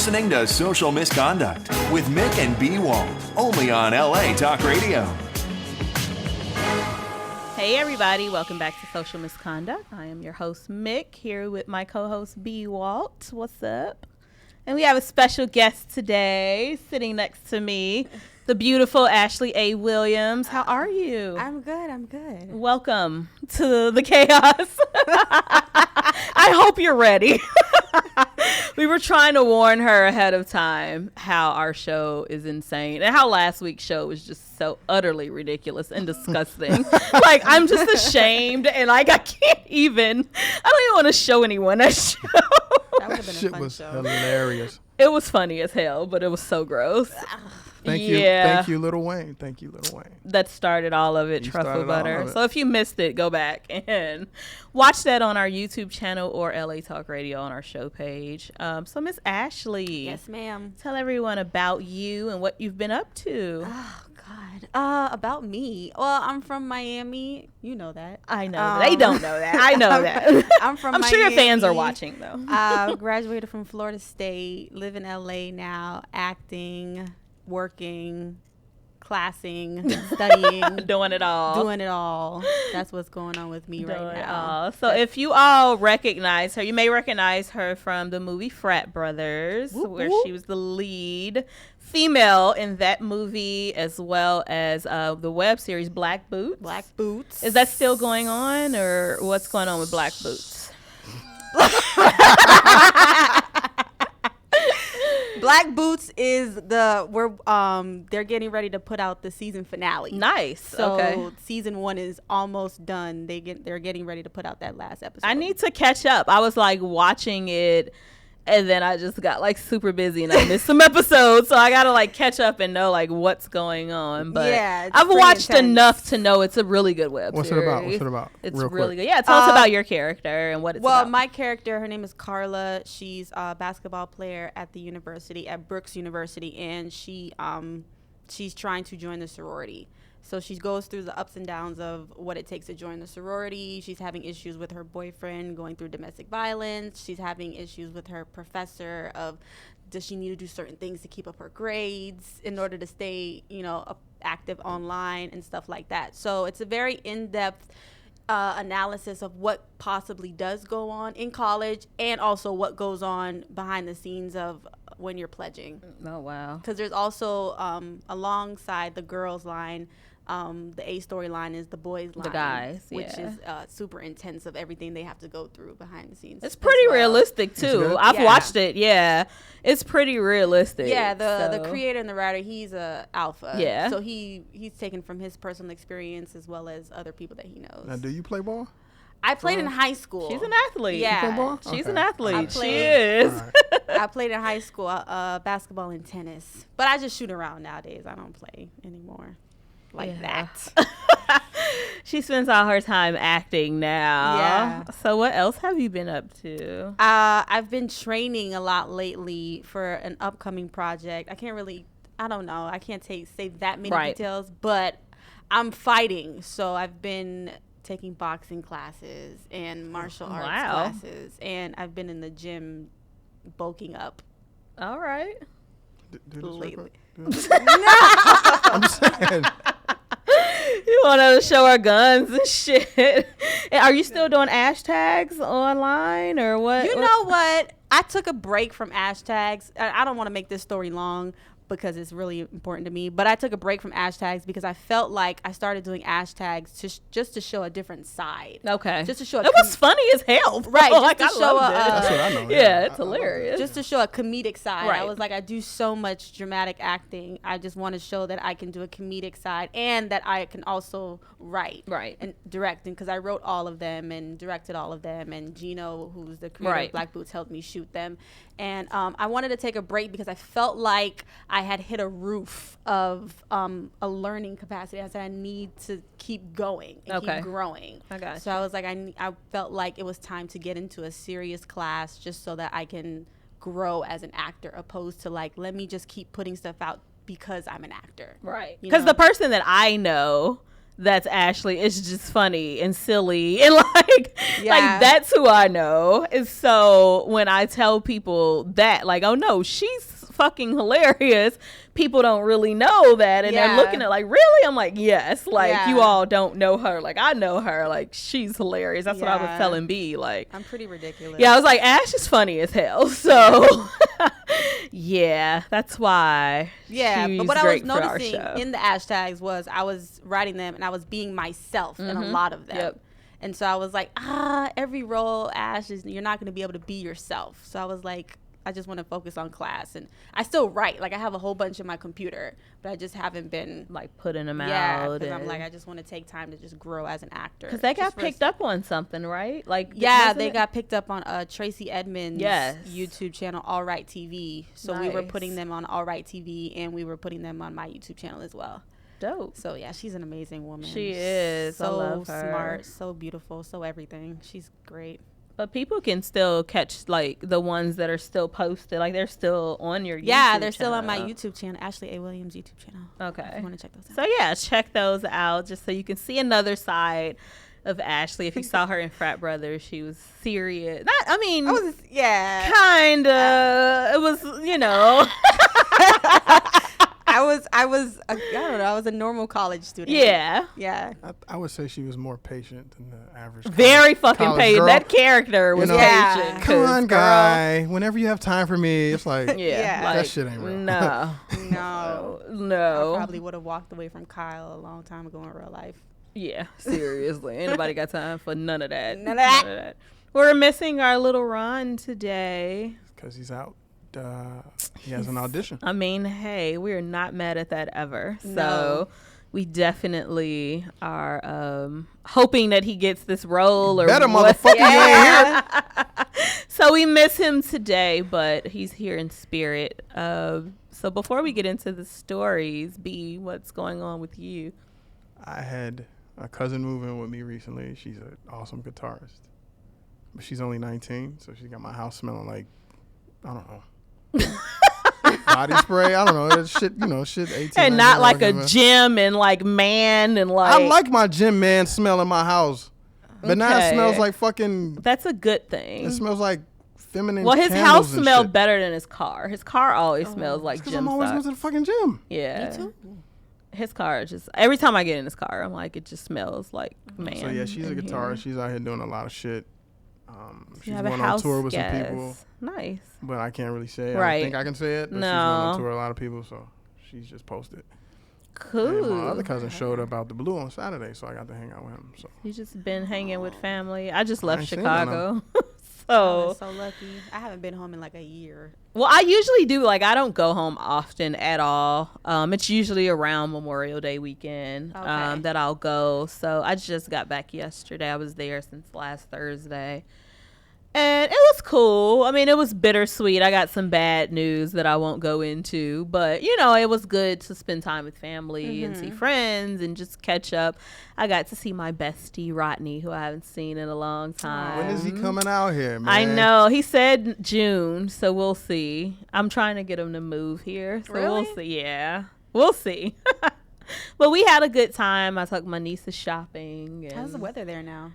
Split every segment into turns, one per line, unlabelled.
listening to Social Misconduct with Mik and B, Walt, only on LA Talk Radio.
Hey everybody, welcome back to Social Misconduct. I am your host Mik, here with my co-host B, Walt. What's up? And we have a special guest today sitting next to me, the beautiful Ashley A. Williams. How are you?
I'm good.
Welcome to the chaos. I hope you're ready. We were trying to warn her ahead of time how our show is insane and how last week's show was just so utterly ridiculous and disgusting. Like, I'm just ashamed and like I don't even want to show anyone that show.
That would have been a fun show.
Hilarious.
It was funny as hell, but it was so gross.
Thank you, Lil Wayne.
That started all of it, truffle butter. So if you missed it, go back and watch that on our YouTube channel or LA Talk Radio on our show page. So Miss Ashley.
Yes, ma'am.
Tell everyone about you and what you've been up to.
Oh, God. About me. Well, I'm from Miami. You know that.
I know. They don't know that. I know that.
I'm from
I'm
Miami.
sure your fans are watching, though.
Graduated from Florida State. Live in LA now. Acting. Working, classing, studying,
doing it all.
That's what's going on with me right now.
So if you all recognize her, you may recognize her from the movie Frat Brothers, where she was the lead female in that movie, as well as the web series Black Boots. Is that still going on, or what's going on with Black Boots?
Black Boots is they're getting ready to put out the season finale.
Nice.
So season 1 is almost done. They're getting ready to put out that last episode.
I need to catch up. I was like watching it, and then I just got like super busy and I missed some episodes, so I gotta like catch up and know like what's going on. But
yeah,
I've watched enough to know it's a really good web
What's
series.
What's it about?
It's
Real
really
quick.
good. Yeah, tell us about your character and what it's about.
Well, my character, her name is Carla. She's a basketball player at the university, at Brooks University, and she's trying to join the sorority. So she goes through the ups and downs of what it takes to join the sorority. She's having issues with her boyfriend, going through domestic violence. She's having issues with her professor of, does she need to do certain things to keep up her grades in order to stay, active online and stuff like that. So it's a very in-depth analysis of what possibly does go on in college, and also what goes on behind the scenes of when you're pledging.
Oh, wow.
Because there's also, alongside the girls line, the A storyline is the boys line.
The guys,
which is super intense of everything they have to go through behind the scenes.
It's pretty realistic, too. I've watched it, yeah. It's pretty realistic.
Yeah, the creator and the writer, he's a alpha.
Yeah.
So he's taken from his personal experience as well as other people that he knows.
Now, do you play ball?
I played in high school.
She's an athlete.
Yeah.
You play ball?
She's
Okay.
an athlete.
She
is.
Right.
I played in high school, basketball and tennis. But I just shoot around nowadays. I don't play anymore like that.
She spends all her time acting now.
Yeah.
So what else have you been up to?
I've been training a lot lately for an upcoming project. I can't say that many details, but I'm fighting. So I've been taking boxing classes and martial arts classes, and I've been in the gym bulking up.
All right.
Do this real
Lately.
quick.
No.
I'm saying.
You want to show our guns and shit. Are you still doing hashtags online or what?
You know what? I took a break from hashtags. I don't want to make this story long because it's really important to me, but I took a break from hashtags because I felt like I started doing hashtags just to show a different side.
Okay.
Just to show
it was funny as hell.
Right.
Like,
Just to
I
show
loved it.
That's what I know.
Yeah, it's hilarious.
Just to show a comedic side.
Right.
I was like, I do so much dramatic acting. I just want to show that I can do a comedic side and that I can also write and direct. And because I wrote all of them and directed all of them, and Gino, who's the creator of Black Boots, helped me shoot them. And I wanted to take a break because I felt like I had hit a roof of a learning capacity. I said I need to keep going and keep growing.
I got you.
So I was like, I felt like it was time to get into a serious class just so that I can grow as an actor, opposed to like, let me just keep putting stuff out because I'm an actor.
Right. Because the person that I know that's Ashley. It's just funny and silly and like
Yeah.
that's who I know. And so when I tell people that, like, oh no, she's fucking hilarious, people don't really know that, and they're looking at like, really? I'm like, yes, like you all don't know her, like I know her, like she's hilarious. That's what I was telling B. Like,
I'm pretty ridiculous.
Yeah, I was like, Ash is funny as hell. So yeah, that's why.
Yeah,
she's
but what I was
great for our
noticing
show.
in the hashtags was I was writing them and I was being myself in a lot of them.
Yep.
And so I was like, every role, Ash, is you're not going to be able to be yourself. So I was like, I just want to focus on class. And I still write. Like, I have a whole bunch in my computer, but I just haven't been
like putting them out.
Yeah, because I'm like, I just want to take time to just grow as an actor.
Because they got picked up on something, right? Like,
yeah, they got picked up on Tracy Edmonds'
Yes.
YouTube channel, All Right TV. So we were
Nice.
putting them on All Right TV, and we were putting them on my YouTube channel as well.
Dope.
So yeah, she's an amazing woman.
She is. I
So
love her.
smart, so beautiful, so everything. She's great.
But people can still catch like the ones that are still posted. Like they're still on your YouTube
Yeah, they're still on my
channel.
YouTube channel, Ashley A. Williams YouTube channel. If
Okay.
you want to check those out.
So yeah, check those out just so you can see another side of Ashley. If you saw her in Frat Brothers, she was serious. Not, I mean,
yeah.
kinda. It was, you know.
I don't know. I was a normal college student.
Yeah.
Yeah.
I would say she was more patient than the average.
Very fucking
college
patient.
girl.
That character was
Yeah.
patient.
Come
'cause,
on,
girl,
guy. Whenever you have time for me, it's like,
Yeah.
Yeah.
Like,
that shit ain't real.
No.
No.
No.
I probably would have walked away from Kyle a long time ago in real life.
Yeah, seriously. Ain't nobody got time for none of that.
None of that.
We're missing our little Ron today.
because he's out. He has an audition.
I mean, hey, we're not mad at that ever.
No.
So we definitely are hoping that he gets this role. Or
Better
what-
motherfucker, you ain't here.
So we miss him today, but he's here in spirit. So before we get into the stories, B, what's going on with you?
I had a cousin move in with me recently. She's an awesome guitarist, but she's only 19, so she got my house smelling like, I don't know, body spray. I don't know. It's shit, shit. 18.
And not like a
$19.
gym and like man and like.
I like my gym man smell in my house, but now it
Okay.
smells like fucking.
That's a good thing.
It smells like feminine.
Well, his
candles
house
and
smelled
shit.
better than his car. His car always smells like
Because
gym
I'm always
stock.
going to the fucking gym.
Yeah.
Me too.
His car just every time I get in his car, I'm like, it just smells like man.
So yeah, she's a
in
guitarist.
here.
She's out here doing a lot of shit. She's
You have a
going on
house
tour with some
guest.
people,
Nice.
but I can't really say it. I
Right.
don't think I can say it. But she's going
No.
on tour with a lot of people, so she's just posted. And my
Cool.
other cousin showed up out the blue on Saturday, so I got to hang out with him. So
You just been hanging with family. I just
I
left
ain't seen
Chicago.
Oh,
So,
so lucky. I haven't been home in like a year.
well, I usually do. Like, I don't go home often at all. It's usually around Memorial Day weekend
Okay.
that I'll go. So I just got back yesterday. I was there since last Thursday. And it was cool. I mean, it was bittersweet. I got some bad news that I won't go into. But, it was good to spend time with family and see friends and just catch up. I got to see my bestie, Rodney, who I haven't seen in a long time.
when is he coming out here, man?
I know. He said June, so we'll see. I'm trying to get him to move here. So we'll
Really?
see. Yeah. We'll see. But we had a good time. I took my nieces shopping. And
How's the weather there now?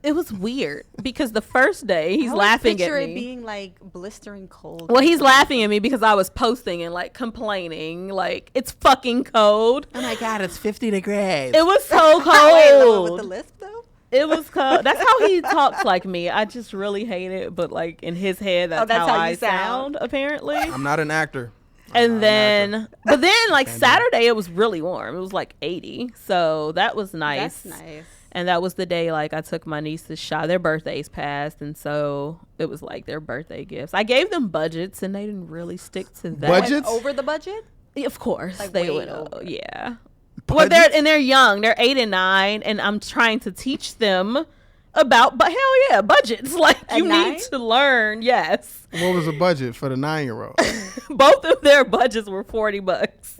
It was weird because the first day he's
I always
laughing at
picture
me.
it being like blistering cold.
Well, he's laughing at me because I was posting and like complaining, like it's fucking cold.
Oh my God, it's 50 degrees.
It was so
Wait,
cold.
with the lisp though.
It was cold. That's how he talks like me. I just really hate it, but like in his head, that's
that's
how
how
I
you sound.
apparently.
I'm not an actor.
And then, but then like
Can't do it.
Saturday, it was really warm. It was like 80, so that was nice.
That's nice.
And that was the day like I took my niece's shot. Their birthdays passed, and so it was like their birthday gifts. I gave them budgets, and they didn't really stick to that.
Budget?
Went
Budgets?
over the budget?
Of course,
Like,
they
way
went.
over.
Yeah. Well, they're young. They're 8 and 9, and I'm trying to teach them about. But hell yeah, budgets. Like
At
you
9?
need to learn. Yes.
What was the budget for the 9-year-old?
Both of their budgets were $40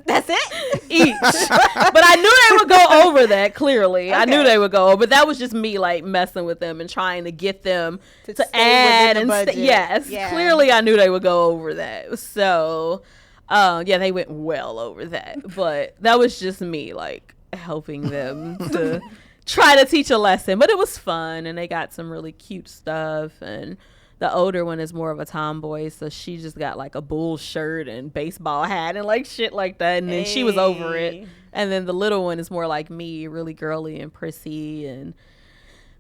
That's it.
each. But I knew they would go over that. Clearly, I knew
Okay.
they would go over. But that was just me like messing with them and trying to get them
To
to
stay
add
within the
and
budget.
yes.
Yeah.
Clearly, I knew they would go over that. So, yeah, they went well over that. But that was just me like helping them to try to teach a lesson. But it was fun, and they got some really cute stuff. And the older one is more of a tomboy, so she just got like a bull shirt and baseball hat and like shit like that. And then she was over it. And then the little one is more like me, really girly and prissy and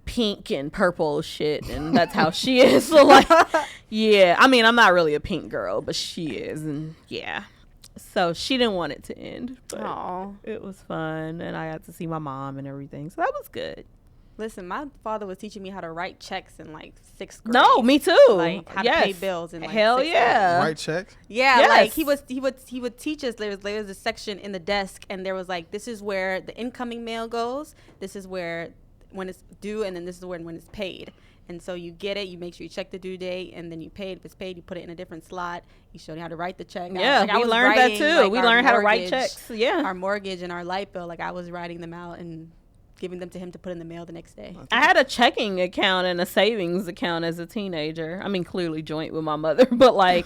pink and purple shit, and that's how she is. So like, yeah, I mean, I'm not really a pink girl, but she is. And yeah, so she didn't want it to end, but it was fun, and I got to see my mom and everything, so that was good.
Listen, my father was teaching me how to write checks in like 6th grade.
No, me too.
Like how to pay bills in like
hell
6th
yeah
grade.
Write checks?
Yeah,
Yes.
like he would teach us. There was a section in the desk, and there was like, this is where the incoming mail goes, this is where when it's due, and then this is when it's paid. And so you get it, you make sure you check the due date, and then you pay it. If it's paid, you put it in a different slot. You show you how to write the check.
Yeah,
I
we
was
learned that
writing,
too.
like,
We
our
learned how to write
mortgage-
checks. Yeah,
our mortgage and our light bill. Like I was writing them out and giving them to him to put in the mail the next day.
I had a checking account and a savings account as a teenager. I mean, clearly joint with my mother, but like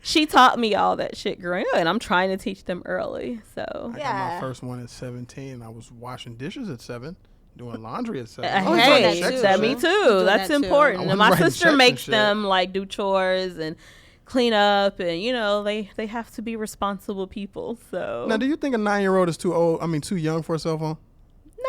she taught me all that shit growing up, and I'm trying to teach them early. So
I got my first one at 17, and I was washing dishes at 7, doing laundry at 7.
was
hey,
doing that too.
that me
Doing
too. That's
that too.
important.
I
And
wasn't
my
writing
sister
checks and
makes
shit.
them like do chores and clean up, and you know they have to be responsible people. So
Now, do you think a 9-year-old is too old? I mean, too young for a cell phone?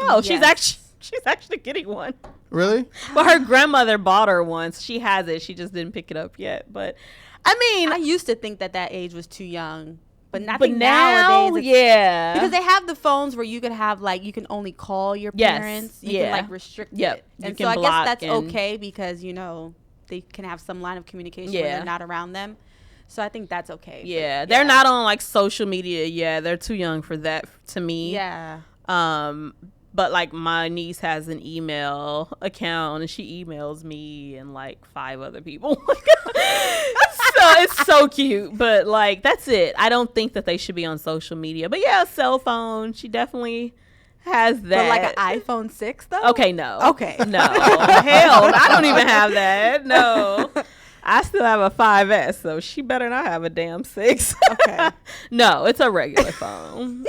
no, she's
Yes.
actually getting one.
Really?
Well, her grandmother bought her once. She has it. She just didn't pick it up yet. But I mean,
I used to think that age was too young, but I
but
think
now,
nowadays,
yeah,
because they have the phones where you could have like, you can only call your
Yes,
parents. You
yeah.
can like restrict
Yep,
it.
you
And
can
so I guess
block
that's
and-
okay, because you know they can have some line of communication when
Yeah.
they're not around them. So I think that's okay.
yeah, they're not on like social media. Yeah, they're too young for that to me.
Yeah.
But like my niece has an email account, and she emails me and like 5 other people. So it's so cute. But like that's it. I don't think that they should be on social media. But yeah, a cell phone. She definitely has that.
But like an iPhone 6 though?
Okay, no.
Okay.
No. Hell, I don't even have that. No. I still have a 5S, so she better not have a damn 6.
Okay.
No, it's a regular phone.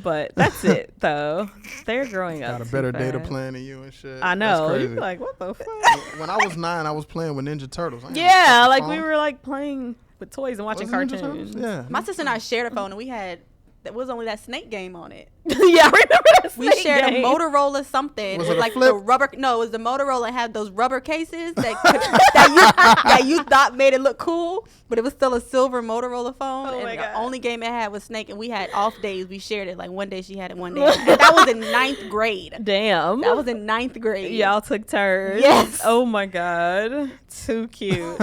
But that's it, though. They're growing up.
Got a
too
better data
fast.
plan than you and shit.
I know.
That's
You'd
crazy.
be like, what the fuck?
When I was 9, I was playing with Ninja Turtles. I ain't
Yeah,
had a
like
fucking
we
phone.
were like playing with toys and watching
Was it Ninja
cartoons.
Turtles? Yeah.
My sister and I shared a phone, and we had, there was only that snake game on it.
Yeah, I remember that.
We
snake
shared
game.
a Motorola something.
Was
with
it a
like
flip?
the rubber. No, it was the Motorola. It had those rubber cases that you thought made it look cool, but it was still a silver Motorola phone.
Oh my
and
God.
the only game it had was Snake, and we had off days. We shared it. Like one day she had it, one day. And that was in 9th grade.
Damn.
That was in 9th grade.
Y'all took turns.
Yes.
Oh my God. Too cute.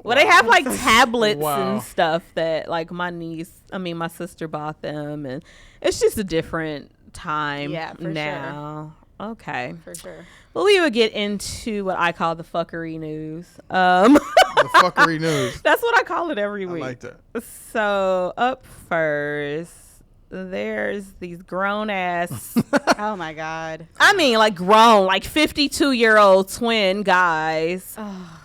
Well, they have like tablets
Wow.
and stuff that like my sister bought them, and it's just a different time
Yeah, for
now. Okay.
For sure.
Well, we would get into what I call the fuckery news.
The fuckery news.
That's what I call it every
I
week.
like that.
So up first, there's these grown ass,
Oh my God.
I mean like grown, like 52-year-old twin guys.
Oh,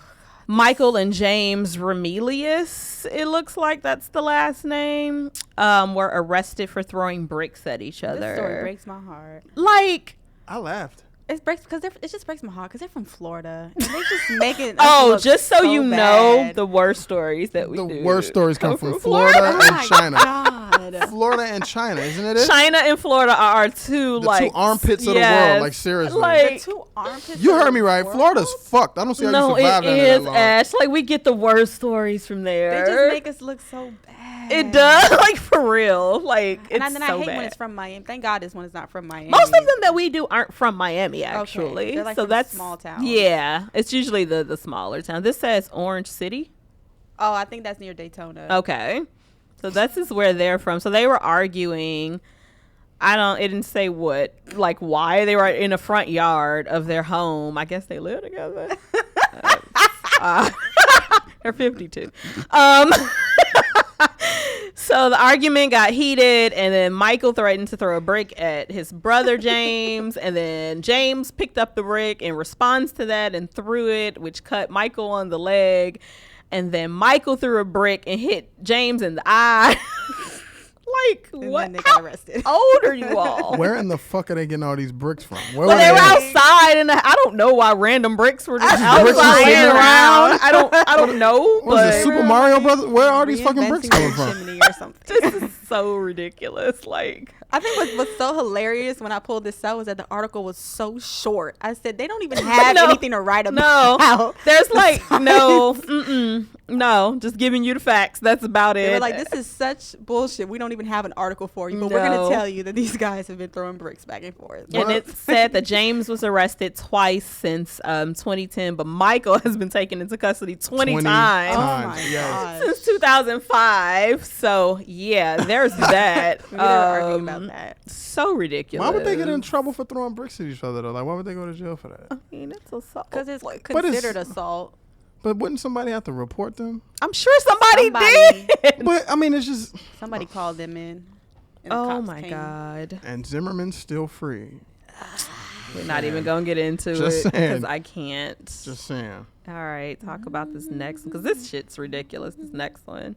Michael and James Remelius, it looks like that's the last name, were arrested for throwing bricks at each other.
this story breaks my heart.
Like,
I laughed.
It breaks because it just breaks my heart because they're from Florida. And they just make it.
oh,
look
just so you know,
bad.
the worst stories that we
The
do.
worst stories come from Florida
Oh
and
my
China.
God.
Florida and China, isn't it?
China and Florida are our two,
The
like,
two armpits of the
yes,
world. Like, seriously.
like,
The two armpits.
You
of
heard
the
me right.
world?
Florida's fucked. I don't see how
no,
you survived
it
under
is,
that long.
Ash. Like, we get the worst stories from
They
there.
just make us look so bad.
It does, like, for real. Like, it's
And then
so
I hate
bad.
when it's from Miami. Thank God this one is not from Miami.
Most of them that we do aren't from Miami, actually.
They're like
so
from
that's
small towns.
Yeah, it's usually the smaller town. This says Orange City.
Oh, I think that's near Daytona.
Okay, so this is where they're from. So they were arguing. It didn't say what, like why they were in the front yard of their home. I guess they live together. They're 52. So the argument got heated, and then Michael threatened to throw a brick at his brother James, and then James picked up the brick in response to that and threw it, which cut Michael on the leg, and then Michael threw a brick and hit James in the eye. Like,
And
what?
then they got
How
arrested.
old are you all?
Where in the fuck are they getting all these bricks from? Where
Well, they were
at?
outside, and I don't know why random bricks were just
Bricks
outside
were
laying
sitting
around. I don't know.
Was
But
it Super Mario Brothers? Where are these fucking bricks
Reinventing
coming
the
from?
chimney or something.
this is so ridiculous. Like,
I think what's so hilarious when I pulled this out was that the article was so short. I said they don't even have
No.
anything to write
no,
about.
there's like no, just giving you the facts. That's about it.
They were like, this is such bullshit. We don't even have an article for you, but we're
No.
going to tell you that these guys have been throwing bricks back and forth.
And it said that James was arrested twice since 2010, but Michael has been taken into custody 20 times.
Oh my
yes.
gosh.
Since 2005. So yeah, there's that.
We were arguing about that.
So ridiculous.
Why would they get in trouble for throwing bricks at each other though? Like, why would they go to jail for that?
I mean, it's assault.
Because it's
But it's-
considered assault.
But wouldn't somebody have to report them?
I'm sure somebody
Somebody.
did.
But I mean, it's just.
Somebody called them in. and the
Oh
cops
my
came.
God.
And Zimmerman's still free.
We're not even going to get into
Just
it because
saying.
I can't.
Just saying.
All right, talk about this next one because this shit's ridiculous. This next one.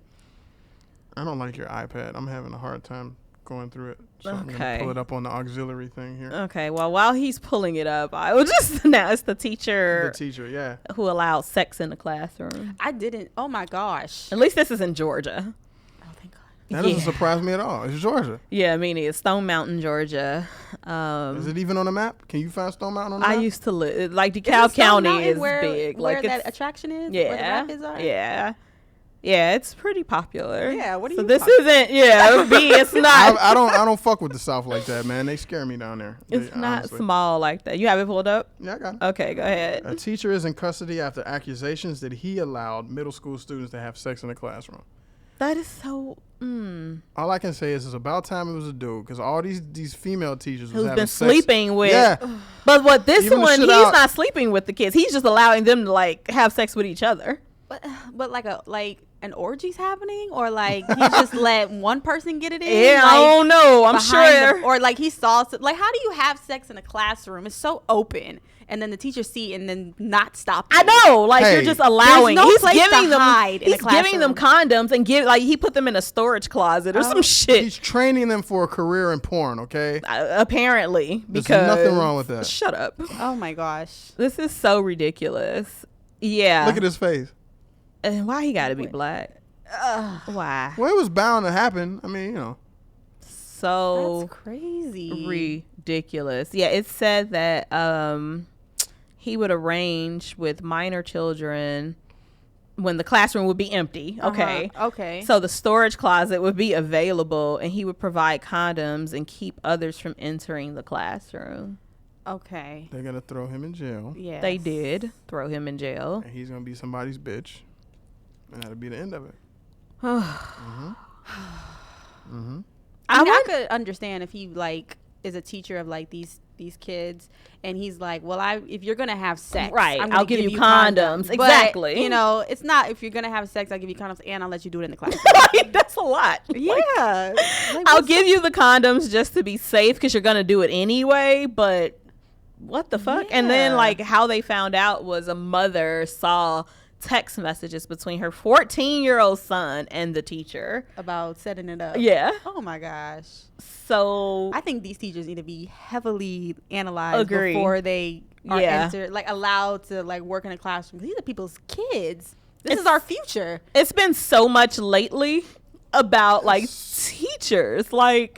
I don't like your iPad. I'm having a hard time going through it. So I'm
Okay.
gonna pull it up on the auxiliary thing here.
Okay, well, while he's pulling it up, I will just announce the teacher
The teacher, yeah.
who allowed sex in the classroom.
I didn't. Oh my gosh.
At least this is in Georgia.
Oh, thank God.
That doesn't surprise me at all. It's Georgia.
Yeah, I mean, it's Stone Mountain, Georgia.
Is it even on the map? Can you find Stone Mountain on the
I
map?
used to live, like,
Is
DeKalb
it Stone
County
Mountain
is
where,
big.
Where
Like,
that
it's,
attraction is?
yeah.
Where the rapids are?
Yeah. Yeah, it's pretty popular.
Yeah, what are
so
you
this
talking
isn't, yeah, B, it's not.
I don't fuck with the South like that, man. They scare me down there.
It's
They-
not
honestly.
small like that. You have it pulled up?
Yeah, I got it.
Okay, go ahead.
A teacher is in custody after accusations that he allowed middle school students to have sex in the classroom.
That is so.
All I can say is it's about time it was a dude, because all these female teachers was
Who's
having
been
sex.
sleeping with.
Yeah,
But what this
Even the
one,
shit
he's
out-
not sleeping with the kids. He's just allowing them to like have sex with each other.
But like an orgy's happening, or like he just let one person get it in.
Yeah,
like,
I don't know. I'm
behind
sure.
or like he saw like, how do you have sex in a classroom? It's so open, and then the teacher see and then not stop
I
you.
know, like
Hey,
you're just allowing.
there's no
He's
place to
giving them.
hide in a
He's giving them condoms and he put them in a storage closet or some shit.
he's training them for a career in porn. Okay,
Apparently,
there's
because
nothing wrong with that.
Shut up.
Oh my gosh.
This is so ridiculous. Yeah.
Look at his face.
And why he got to be black? Why?
Well, it was bound to happen. I mean, you know.
So
That's crazy.
ridiculous. Yeah, it said that he would arrange with minor children when the classroom would be empty. Okay.
Okay.
So the storage closet would be available and he would provide condoms and keep others from entering the classroom.
Okay.
They're gonna throw him in jail,
Yeah.
They did throw him in jail.
and he's gonna be somebody's bitch, and that'll be the end of it.
I mean, I could understand if he like is a teacher of like these kids, and he's like, well, if you're gonna have sex,
Right,
I'm gonna
I'll give you condoms.
But,
Exactly.
you know, it's not if you're gonna have sex, I'll give you condoms and I'll let you do it in the class.
Like, that's a lot.
Yeah. Like,
I'll give you the condoms just to be safe because you're gonna do it anyway. But what the fuck? And then
Yeah.
like how they found out was a mother saw text messages between her 14-year-old son and the teacher.
about setting it up.
Yeah.
Oh my gosh.
So
I think these teachers need to be heavily analyzed
Agree.
before they are
Yeah.
entered, like allowed to like work in a classroom. These are people's kids. This is our future.
it's been so much lately about like teachers like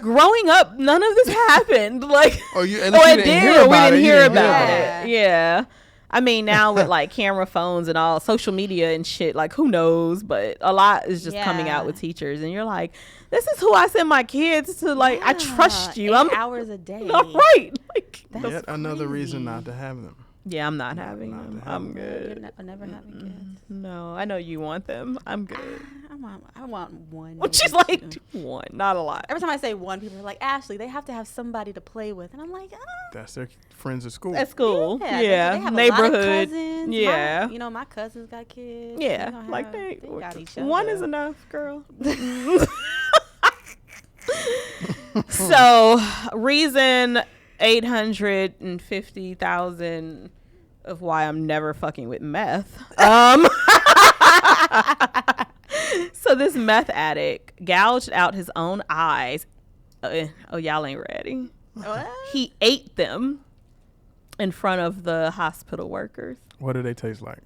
growing up. None of this happened. Like
Oh, you and
oh,
you
it
didn't
did.
hear
We
about
didn't
it. You
hear
didn't
about
about
it. Yeah. I mean, now with like camera phones and all social media and shit, like who knows? But a lot is just coming out
Yeah.
with teachers, and you're like, this is who I send my kids to. Like, I trust you.
8
I'm
hours a day.
all right. Like,
That's
Yet another reason
crazy.
not to have them.
yeah, I'm not having
not
them.
to have
I'm
them.
You're
good.
never having kids.
No, I know you want them. I'm good.
I want one.
Well, she's
maybe
like
two.
one, not a lot.
Every time I say one, people are like, Ashley, they have to have somebody to play with, and I'm like,
That's their friends at school.
At school,
yeah,
yeah,
they have
neighborhood,
a lot of cousins.
yeah,
My cousins got kids.
yeah.
They gonna
Like
have-
they
got each
one
other.
is enough, girl. So, reason 850,000 of why I'm never fucking with meth. So this meth addict gouged out his own eyes. Y'all ain't ready.
What?
He ate them in front of the hospital workers.
What do they taste like?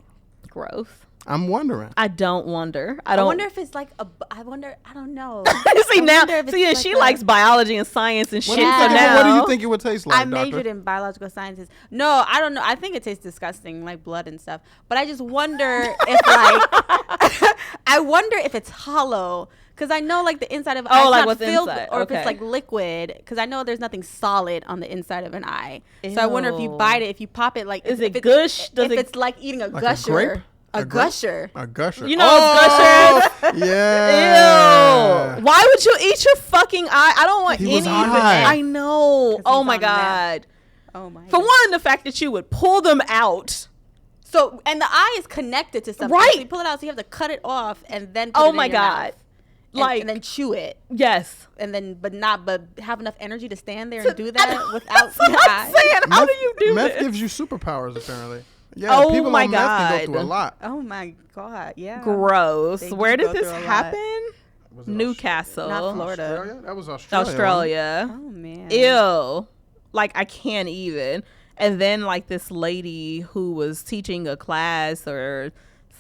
Gross.
I'm wondering.
I don't wonder.
I wonder if it's like I don't know.
See
I
now,
wonder if it's
she
like
likes biology and science and shit.
Yeah.
So now,
What do you think it would taste like,
I
doctor?
majored in biological sciences. No, I don't know. I think it tastes disgusting, like blood and stuff. But I just wonder if like I wonder if it's hollow. Because I know like the inside of eye is
like
not
what's
filled,
inside.
or if
Okay.
it's like liquid. Because I know there's nothing solid on the inside of an eye. So I wonder if you bite it, if you pop it, like
Is
if
it gush?
If it's like eating a
Like
gusher.
a grape?
A gusher.
A gusher.
You know what gusher is?
Yeah.
Ew. Why would you eat your fucking eye? I don't want
He
any
was
of it.
high.
I know.
'Cause
Oh
he's
my
on
God.
Oh my.
For
God.
one, the fact that you would pull them out.
So and the eye is connected to something.
Right.
So you pull it out, so you have to cut it off and then. Put it
Oh
in
my
your
God.
mouth.
Like,
and then chew it,
yes.
and then but have enough energy to stand there and do that without
That's what
your
I'm
eyes.
saying. How do you do
Meth
this?
gives you superpowers, apparently. Yeah,
Oh
people
my
on meth can
God.
go through a lot.
Oh my God! Yeah.
Gross.
They do
Where did
go
this
through a lot.
happen?
Was it
Newcastle.
Not Florida.
Australia? That was Australia.
Australia.
Oh man.
Ew. Like, I can't even. And then, like, this lady who was teaching a class or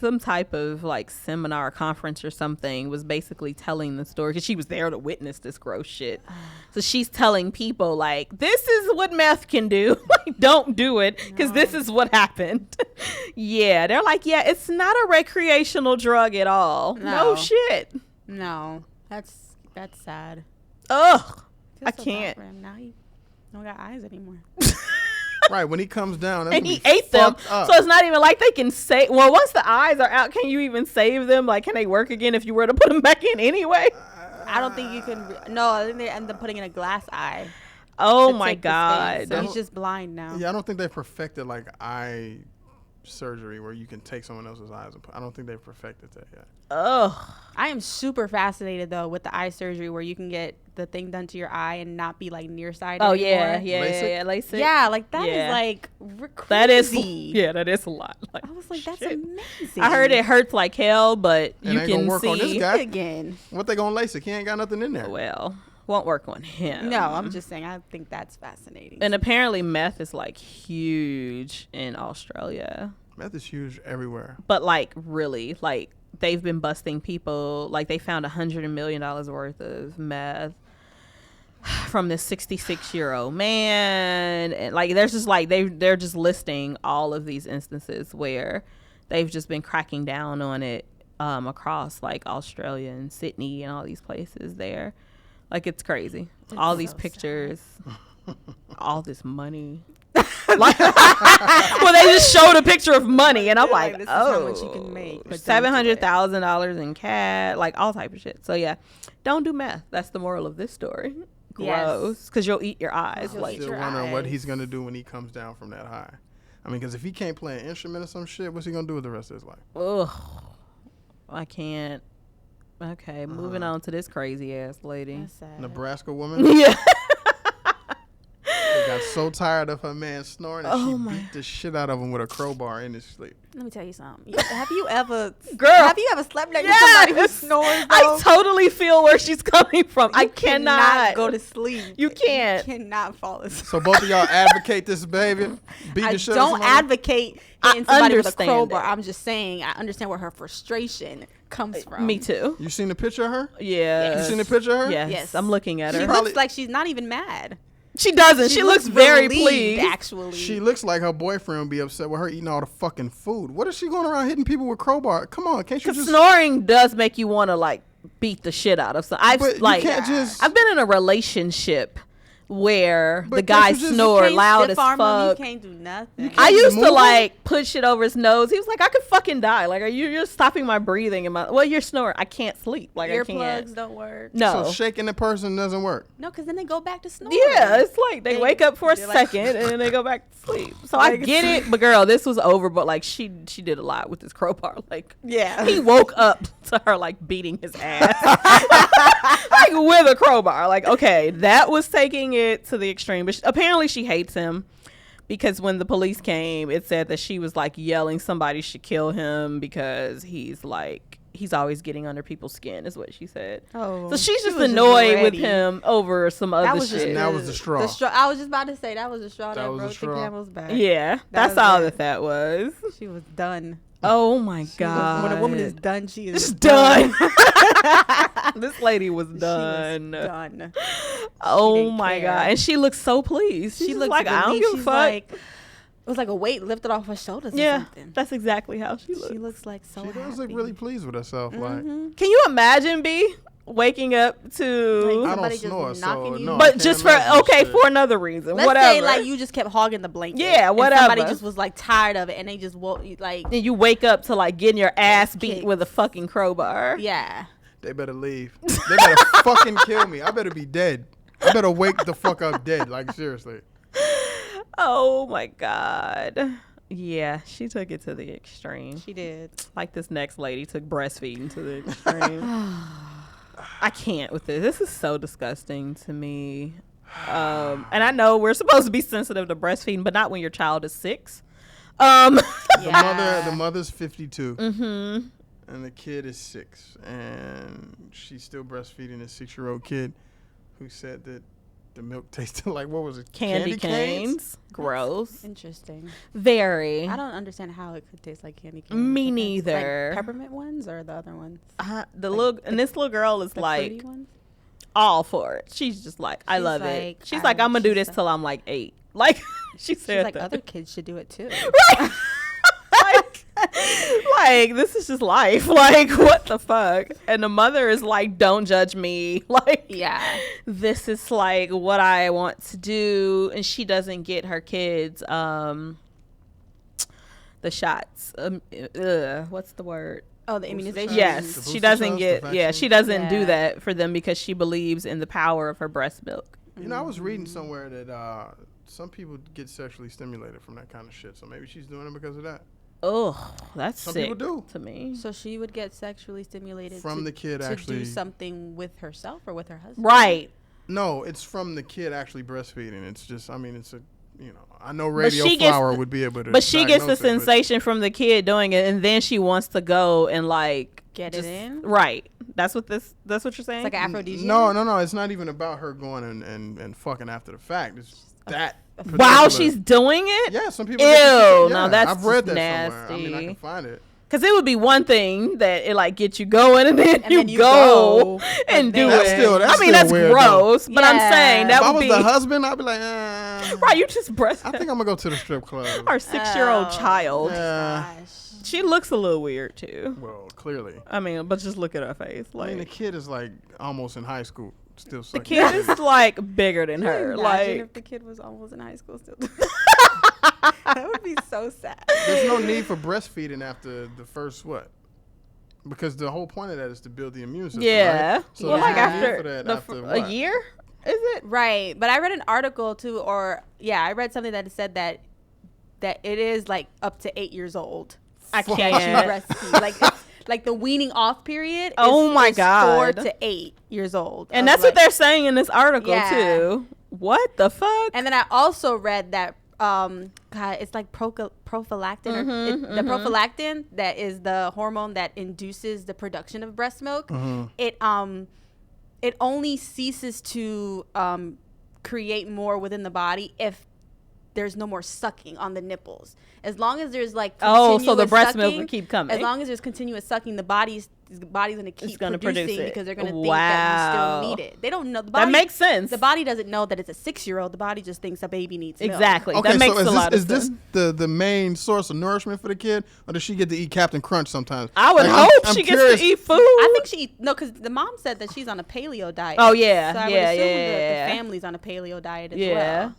some type of, like, seminar or conference or something was basically telling the story because she was there to witness this gross shit. So she's telling people, like, this is what meth can do. Like, don't do it because this is what happened. Yeah. They're like, yeah, it's not a recreational drug at all. No
No.
shit.
No, that's sad.
Ugh.
Feel
I
so bad
can't.
for him. Now he don't got eyes anymore.
Right, when he comes down, that's
And
gonna
he
be
ate them.
fucked up.
So it's not even like they can save. Well, once the eyes are out, can you even save them? Like, can they work again if you were to put them back in anyway?
I don't think you can. No, I think they end up putting in a glass eye.
Oh
to
my
take the space.
God.
So he's just blind now.
Yeah, I don't think they perfected like eye surgery where you can take someone else's eyes and I don't think they've perfected that yet.
Ugh.
I am super fascinated though with the eye surgery where you can get the thing done to your eye and not be like nearsighted.
Oh,
anymore.
yeah. LASIK.
Yeah, like that is
Yeah.
like
That is,
crazy.
yeah, that is a lot. Like,
I was like, that's
shit.
amazing.
I heard it hurts like hell, but
And
you
ain't gonna
can
work on this
see.
guy.
again.
What they gonna LASIK? He ain't got nothing in there.
Well, won't work on him.
No, I'm just saying. I think that's fascinating.
And apparently meth is like huge in Australia.
Meth is huge everywhere.
But like really, like they've been busting people. Like they found $100 million worth of meth from this 66-year-old man, and like there's just like they're just listing all of these instances where they've just been cracking down on it across like Australia and Sydney and all these places there. Like it's crazy. All these
so
pictures, all this money. Like, well, they just showed a picture of money, and I'm
They're
like,
like, this is how
oh,
much you can make, but don't do it.
$700,000 in cash, like all type of shit. So yeah, don't do meth. That's the moral of this story.
Yes.
Gross, because you'll eat your eyes.
You'll
Like,
eat
Still
your
wondering what
eyes.
he's gonna do when he comes down from that high. I mean, because if he can't play an instrument or some shit, what's he gonna do with the rest of his life?
ugh, I can't. Okay, moving on to this crazy ass lady.
That's sad.
Nebraska woman
Yeah.
got so tired of her man snoring that
Oh
she
my.
beat the shit out of him with a crowbar in his sleep.
Let me tell you something. Have you ever,
Girl.
Have you ever slept next to somebody who
Yes.
snores?
I
Though?
totally feel where she's coming from. I
You
cannot
go to sleep.
You can't.
You cannot fall asleep.
So both of y'all advocate this behavior? Beating
I
the shit out of
don't
somebody?
advocate
I
hitting somebody with a
understand
crowbar.
it.
I'm just saying I understand where her frustration comes from.
Me too.
You seen the picture of her?
Yeah.
You seen the picture of her?
Yes.
Yes.
I'm looking at
She
her.
probably-
looks like she's not even mad.
She doesn't. She looks very
relieved,
pleased.
actually.
She looks like her boyfriend would be upset with her eating all the fucking food. What is she going around hitting people with crowbar? Come on, can't you
Because
just...
snoring does make you want to like beat the shit out of something.
But you can't just-
I've been in a relationship where
But
the
can't
guy
you just-
snored
Can't
loud
stiff
as
arm him,
fuck.
You can't do nothing.
I used
move
to
him?
like put shit over his nose. He was like, I could fucking die. Like, you're stopping my breathing and my. Well, you're snoring. I can't sleep. Like, I
Earplugs
can't.
don't work.
No.
So shaking the person doesn't work.
No, because then they go back to snoring.
Yeah, it's like they wake up for a
they're like-
second and then they go back to sleep. So I
Like-
get it, but girl, this was over. But like she did a lot with this crowbar. Like
Yeah.
he woke up to her like beating his ass like with a crowbar. Like okay, that was taking it to the extreme. But apparently she hates him because when the police came, it said that she was like yelling somebody should kill him because he's like he's always getting under people's skin, is what she said.
Oh,
So she's
she
just
was
annoyed with
ready.
him over some other
was just-
shit.
That was the straw.
I was just about to say that was the straw that
was the
broke the
straw.
camel's back.
Yeah,
That
that's
was
all
it.
that was.
She was done.
Oh my God.
When a woman is done, she is
Just done. This lady was done.
She was done.
Oh
didn't
my
care.
God. And she looked so pleased.
She
She's
looked
like, I don't
relieved.
give a
She's
fuck.
like, it was like a weight lifted off her shoulders or
Yeah,
something.
that's exactly how she looks.
She looks like so
She
happy.
does look really pleased with herself. Like,
Mhm.
Can you imagine, B, waking up to...
Like,
I don't
somebody just
snore, so
knocking you.
no. I
but
can't
just for,
imagine
okay,
shit.
for another reason.
Let's
whatever.
say like you just kept hogging the blanket.
Yeah,
and
whatever.
somebody just was like tired of it and they just woke you like,
and you wake up to like getting your ass beat
Kicked.
with a fucking crowbar.
yeah.
they better leave. They better fucking kill me. I better be dead. I better wake the fuck up dead. Like, seriously.
Oh my God. Yeah, she took it to the extreme.
She did.
Like this next lady took breastfeeding to the extreme. I can't with this. This is so disgusting to me. And I know we're supposed to be sensitive to breastfeeding, but not when your child is 6.
The mother's 52.
Mm-hmm.
And the kid is 6. And she's still breastfeeding a 6-year-old kid who said that the milk tasted like, what was it?
Candy canes. Gross.
Interesting.
Very.
I don't understand how it could taste like candy canes.
Me
Like,
neither.
Like peppermint ones or the other ones?
This little girl is
The
like
fruity ones?
all for it. She's just like, I
She's
love
like,
it. She's like, I'm gonna do this till I'm like 8. Like she
She's
said
like,
that.
other kids should do it too.
like this is just life. Like what the fuck? And the mother is like, don't judge me. Like
Yeah.
this is like what I want to do. And she doesn't get her kids the shots. What's the word?
Oh, the immunization.
Yes,
The
she
booster
doesn't
shots,
get.
the
Yeah,
vaccine?
she doesn't do
Yeah.
that for them because she believes in the power of her breast milk.
You know, I was reading somewhere that some people get sexually stimulated from that kind of shit. So maybe she's doing it because of that.
Oh, that's
Some
sick
people do.
to me.
So she would get sexually stimulated
From
to,
the kid
to
actually.
do something with herself or with her husband.
Right.
No, it's from the kid actually breastfeeding. It's just, I mean, it's a, you know, I know
But
Radio
she gets
Flower
the-
would be able to.
But she gets the
diagnose it, but-
sensation from the kid doing it, and then she wants to go and like
Get it in?
Right. That's what you're saying.
It's like an aphrodisiac.
No. It's not even about her going and fucking after the fact. It's that.
While
particular-
she's doing it.
Yeah, some people.
Ew,
get the shit.
now
Yeah,
that's
I've read
just
that somewhere. I mean, I
nasty.
can find it.
Because it would be one thing that it like get you going, and then,
then
you
you
go
go,
and
but
do
then-
it.
That's
I mean,
still
that's
weird, though.
gross. But I'm
Yeah.
saying that
If I
would
was
be
the husband, I'd be like,
right. You just breast
I think I'm gonna go to the strip club.
our 6-year-old
Oh,
child.
Yeah.
Gosh.
She looks a little weird too.
Well, clearly.
I mean, but just look at her face.
I
Like
mean, the kid is like almost in high school, still
the
sucking.
kid is like bigger than
Can you
her.
imagine
Like
if the kid was almost in high school still. That would be so sad.
There's no need for breastfeeding after the first what? Because the whole point of that is to build the immune system.
yeah.
Right? So
Well,
there's
like
no need
after,
for that
the
after
a
what?
year, is it?
Right, but I read an article too, or I read something that said that it is like up to 8 years old.
I
that you
can't.
breastfeed. Like it's, like the weaning off period.
Oh
is,
my
is
God.
4 to 8 years old,
And
of
that's what
like-
they're saying in this article
Yeah.
too. What the fuck?
And then I also read that God, it's like prophylactin. The prophylactin that is the hormone that induces the production of breast milk. It only ceases to create more within the body if there's no more sucking on the nipples. As long as there's like
Oh, so the
continuous
breast milk
sucking,
will keep coming.
As long as there's continuous sucking, the body's going to keep
gonna
producing
produce it.
because they're going to think that you
Wow.
still need it. They don't know. The
That
body,
makes sense.
The body doesn't know that it's a 6-year-old. The body just thinks a baby needs milk.
Exactly.
Okay,
that makes
so
a lot of
is this
sense.
the main source of nourishment for the kid, or does she get to eat Captain Crunch sometimes?
I would
Like,
hope
I'm
she
curious.
gets to eat food.
I think she because the mom said that she's on a paleo diet.
Oh, yeah.
So I would
Yeah,
assume
yeah.
the family's on a paleo diet as
Yeah.
well,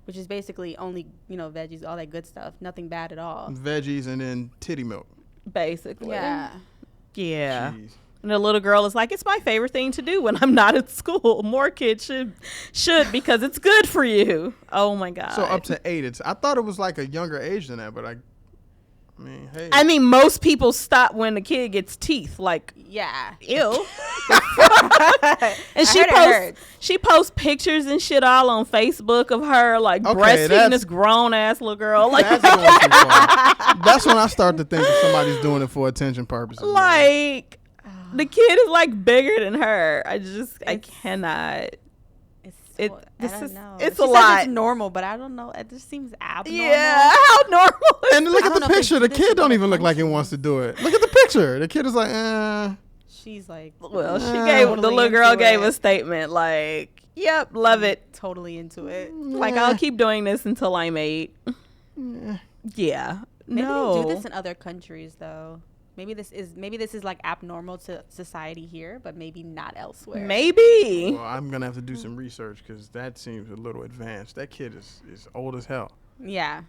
which is basically only veggies, all that good stuff, nothing bad at all.
Veggies and then titty milk.
Basically.
Yeah.
Yeah.
Jeez.
And the little girl is like, it's my favorite thing to do when I'm not at school. More kids should because it's good for you. Oh my God.
So up to 8. I thought it was like a younger age than that, but Hey.
I mean, most people stop when the kid gets teeth. Like,
Yeah.
ew. And
I heard
she posts pictures and shit all on Facebook of her like
Okay,
breastfeeding this grown ass little girl. Like,
That's going too far. That's when I start to think that somebody's doing it for attention purposes. man.
like the kid is like bigger than her. I cannot.
It's
This
I don't
is-
know.
it's
She
a
says
lot.
It's normal, but I don't know. It just seems abnormal.
Yeah, how normal is
And look
I
at
don't
the
know if they
picture.
do
The
this
kid
in
don't
other
even look like he
countries.
wants to do it. Look at the picture. The kid is like,
She's like,
Well, she
Yeah.
gave the
Totally
little girl
into
gave
it.
a statement like, "Yep, love it.
totally into it.
Like I'll keep doing this until I'm 8." Yeah.
Maybe
No.
they do this in other countries though. Maybe this is like abnormal to society here, but maybe not elsewhere.
Maybe.
well, I'm going to have to do some research because that seems a little advanced. That kid is old as hell.
Yeah.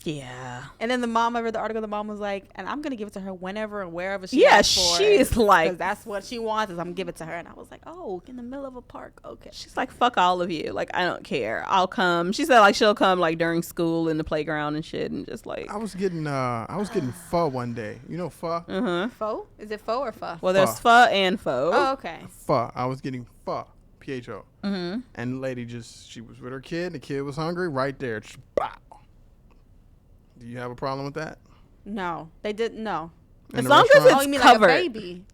Yeah.
And then I read the article. The mom was like, "And I'm gonna give it to her whenever and wherever she
Yeah,
asks for
she
it,
is like-
'cause that's what she wants. Is I'm gonna give it to her." And I was like, "Oh, in the middle of a park, okay."
She's like, "Fuck all of you. Like I don't care. I'll come." She said like she'll come like during school in the playground and shit and just like.
I was getting pho one day. You know pho?
Pho? Is it pho or pho?
Well, there's
Pho.
pho and pho.
Oh, okay.
Pho. I was getting pho. Pho. And the lady she was with her kid. The kid was hungry right there. Just, bow. Do you have a problem with that?
No, they didn't. No.
In
As
the
long as
restaurant?
Oh,
It's
you mean
covered.
like a baby?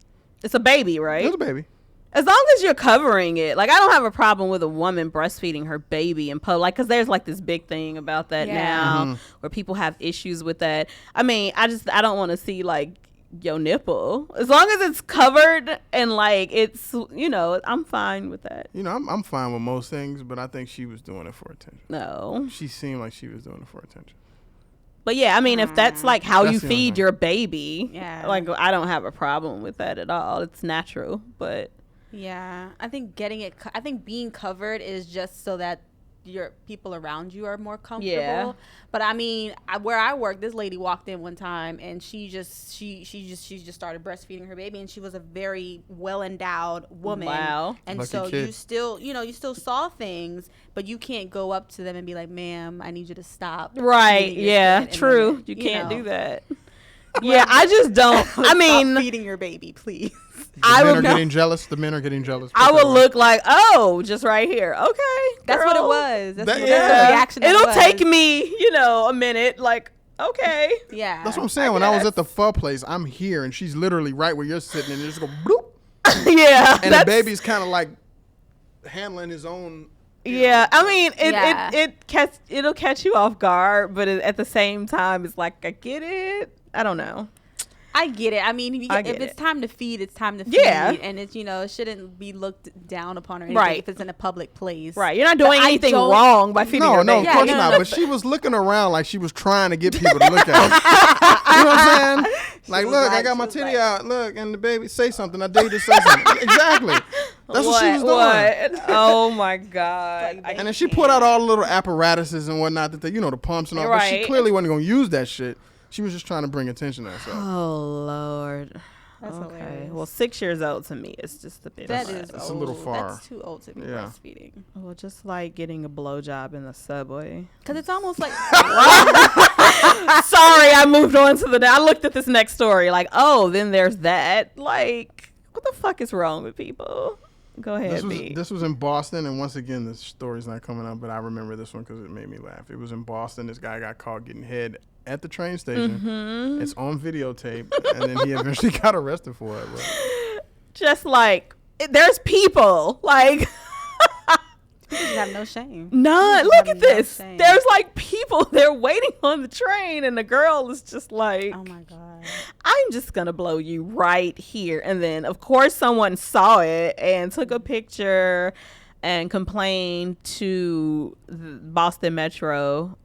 It's a baby,
It
right?
was a baby.
As long as you're covering it, like I don't have a problem with a woman breastfeeding her baby in public, like because there's like this big thing about that
Yeah.
now, where people have issues with that. I mean, I don't want to see like your nipple. As long as it's covered and like it's, I'm fine with that.
You know, I'm fine with most things, but I think she was doing it for attention.
No,
She seemed like she was doing it for attention.
but yeah, I mean, if that's like how
That's
you
the only
feed
thing.
your baby,
Yeah.
like I don't have a problem with that at all. It's natural, but
Yeah, I think I think being covered is just so that your people around you are more comfortable.
Yeah.
But I mean, where I work, this lady walked in one time and she just started breastfeeding her baby, and she was a very well endowed woman.
Wow.
And
Lucky
so
kid.
you still saw things, but you can't go up to them and be like, "Ma'am, I need you to stop."
right,
feeding your
yeah,
kid in the
true.
minute,"
You can't
know.
do that. Yeah, I just don't. I
Stop
mean,
feeding your baby, please.
I
men
would
are getting jealous. The men are getting jealous.
I
Put
would
that on.
look like, oh, just right here. Okay.
That's what it
girl.
was. That's
That-
the
yeah.
reaction.
It'll
it was.
take me, a minute. Like, okay.
Yeah.
That's what I'm saying. When I was at the pho place, I'm here, and she's literally right where you're sitting, and it just go bloop,
Yeah.
and the baby's kind of like handling his own.
Yeah, I mean,
Yeah.
it'll catch you off guard, but at the same time, it's like I get it. I don't know.
I get it. I mean,
I
if
get
it's
it.
time to feed, it's time to feed.
Yeah.
And it's, it shouldn't be looked down upon or anything
Right.
if it's in a public place.
Right, you're not doing
But I
anything
don't-
wrong by feeding
No,
your
no,
baby.
of course
no,
not.
no,
But she was looking around like she was trying to get people to look at her. You know what I'm saying? Like,
was
look, I
like-
got my
she was
titty
like-
out. Look, and the baby, say something. I dare you to say something. Exactly. That's what she was doing.
What? Oh my god.
And then she put out all the little apparatuses and whatnot that the pumps and all. But she
Right.
clearly wasn't gonna use that shit. She was just trying to bring attention to herself.
Oh Lord.
That's
Okay.
hilarious.
Well, 6 years old to me is just a bit.
That
much.
is
It's
old.
a little far.
That's too old to be
Yeah.
breastfeeding.
Well, just like getting a blowjob in the subway.
Because it's almost like
Sorry, I moved on to I looked at this next story. Like, oh, then there's that. Like, what the fuck is wrong with people? Go ahead, B.
This was in Boston, and once again, this story's not coming up, but I remember this one because it made me laugh. It was in Boston. This guy got caught getting head at the train station.
Mm-hmm.
It's on videotape, and then he eventually got arrested for it. But
Just like there's people like.
you just have no shame.
None.
You
Look
have
at
no
this.
shame.
There's like people there waiting on the train, and the girl is just like,
Oh my god.
I'm just gonna blow you right here. And then of course someone saw it and took a picture and complained to the Boston Metro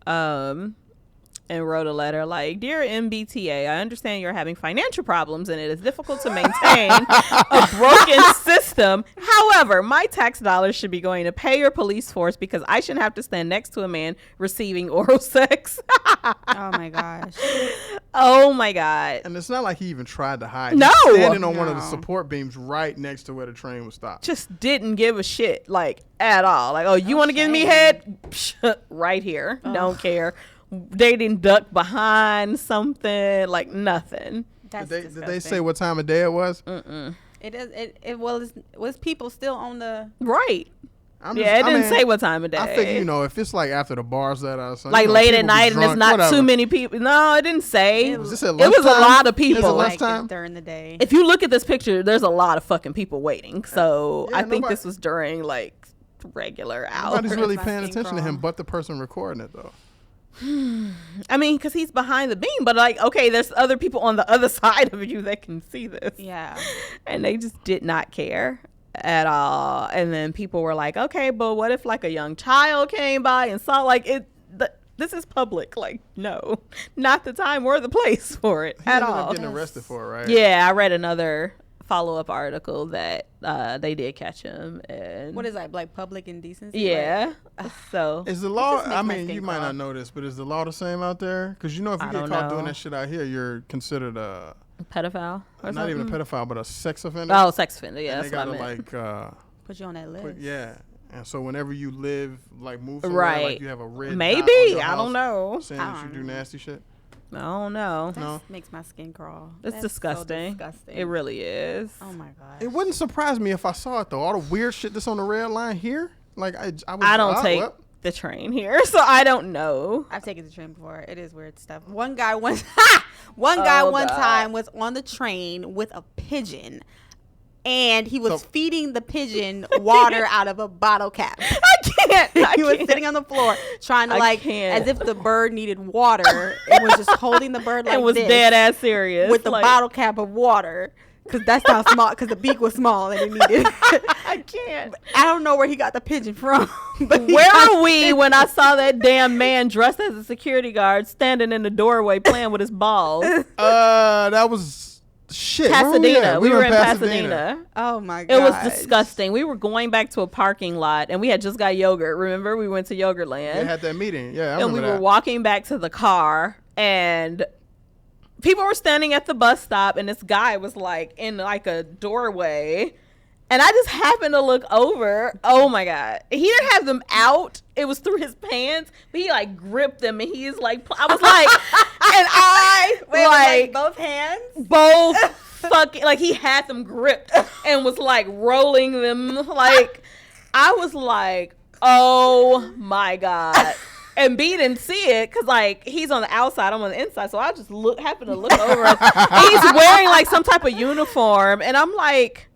and wrote a letter like, "Dear MBTA, I understand you're having financial problems and it is difficult to maintain a broken system. However, my tax dollars should be going to pay your police force because I shouldn't have to stand next to a man receiving oral sex."
Oh my gosh.
Oh my God.
and it's not like he even tried to hide.
No.
He's standing on one of the
No.
support beams right next to where the train was stopped.
Just didn't give a shit, like, at all. Like, oh, you want to give me
shame.
head? Psh, right here. Don't care. They didn't duck behind something, like nothing.
That's
Did they say what time of day it was?
It is. It was people still on the
Right.
It
It didn't say what time of day.
I think, if it's like after the bars that are
like late at night and there's not too many people. No, it didn't say.
Was this at
it was a
lunchtime?
lot of
Is it
people.
lunchtime?
during the day.
If you look at this picture, there's a lot of fucking people waiting. So
Yeah,
I think this was during like regular hours.
Nobody's really
My
paying
skin
attention to
crawl.
him but the person recording it, though.
I mean, because he's behind the beam, but like, okay, there's other people on the other side of you that can see this.
Yeah.
And they just did not care at all. And then people were like, okay, but what if like a young child came by and saw like it? This is public. Like, no, not the time or the place for it
He
at
ended
all.
up getting arrested for it, right?
Yeah, I read another follow-up article that they did catch him. And
What is that, like public indecency?
yeah. So
Is the law,
makes
I
my
mean,
skin
you might
crawl.
not know this, but is the law the same out there? Because, if you
I
get
don't
caught doing
know.
that shit out here, you're considered
pedophile or
not even a
something?
pedophile, but a sex offender.
Oh, sex offender. Yeah,
And they
that's what I
gotta,
meant.
Put you on that list.
yeah. And so whenever you live, like move somewhere,
Right.
like you have a red dot
Maybe.
on your
I
house
don't know.
saying that you do nasty shit.
I don't know.
No.
Makes my skin crawl.
It's
That's
disgusting.
So disgusting.
It really is.
Oh my god.
It wouldn't surprise me if I saw it though. All the weird shit that's on the red line here, like
I don't take the train here, so I don't know.
I've taken the train before. It is weird stuff. One guy one time was on the train with a pigeon, and he was feeding the pigeon water out of a bottle cap. He was sitting on the floor trying to as if the bird needed water. It was just holding the bird like
It was
this
dead ass serious
with the bottle cap of water. Because that's how small, because the beak was small and it needed.
I can't.
I don't know where he got the pigeon from. But
Where are we when I saw that damn man dressed as a security guard standing in the doorway playing with his balls?
That was shit. Where were we
Pasadena.
at?
We were in Pasadena.
Oh my god.
It was disgusting. We were going back to a parking lot and we had just got yogurt. Remember? We went to Yogurtland.
They had that meeting. Yeah, I
and we
remember
were walking back to the car and people were standing at the bus stop and this guy was like in like a doorway and I just happened to look over. Oh my god, he didn't have them out, it was through his pants, but he like gripped them and he's like, I was like and I
like both hands,
both fucking, like he had them gripped and was like rolling them, like I was like, oh my god. And B didn't see it because, like, he's on the outside, I'm on the inside. So I just happened to look over. He's wearing, like, some type of uniform. And I'm like,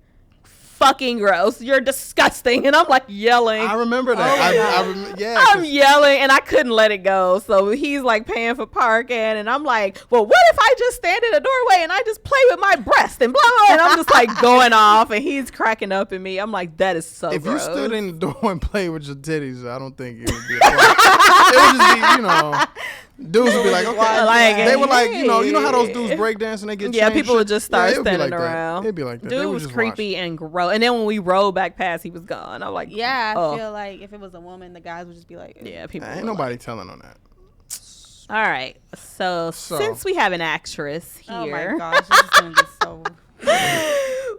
fucking gross. You're disgusting. And I'm, like, yelling.
I remember that. Yeah.
I'm yelling, and I couldn't let it go. So he's, like, paying for parking. And I'm like, well, what if I just stand in the doorway and I just play with my breast and blah, blah. And I'm just, like, going off. And he's cracking up at me. I'm like, that is so
If
gross.
you stood in the door and played with your titties, I don't think it would be a problem. It would just be, dudes would be like, okay.
Like,
they were like, you know how those
hey.
dudes break dance and they get
Yeah,
changed
people would just start
it'd be
standing
like
around.
That. It'd be like that.
Dude
They would
was
just
creepy
watch.
and gross. And then when we rode back past, he was gone. I'm like,
yeah. I
oh.
feel like if it was a woman, the guys would just be like,
Yeah, people.
Ain't
were
nobody telling on that.
All right. So since we have an actress here,
oh my gosh, this is gonna be so.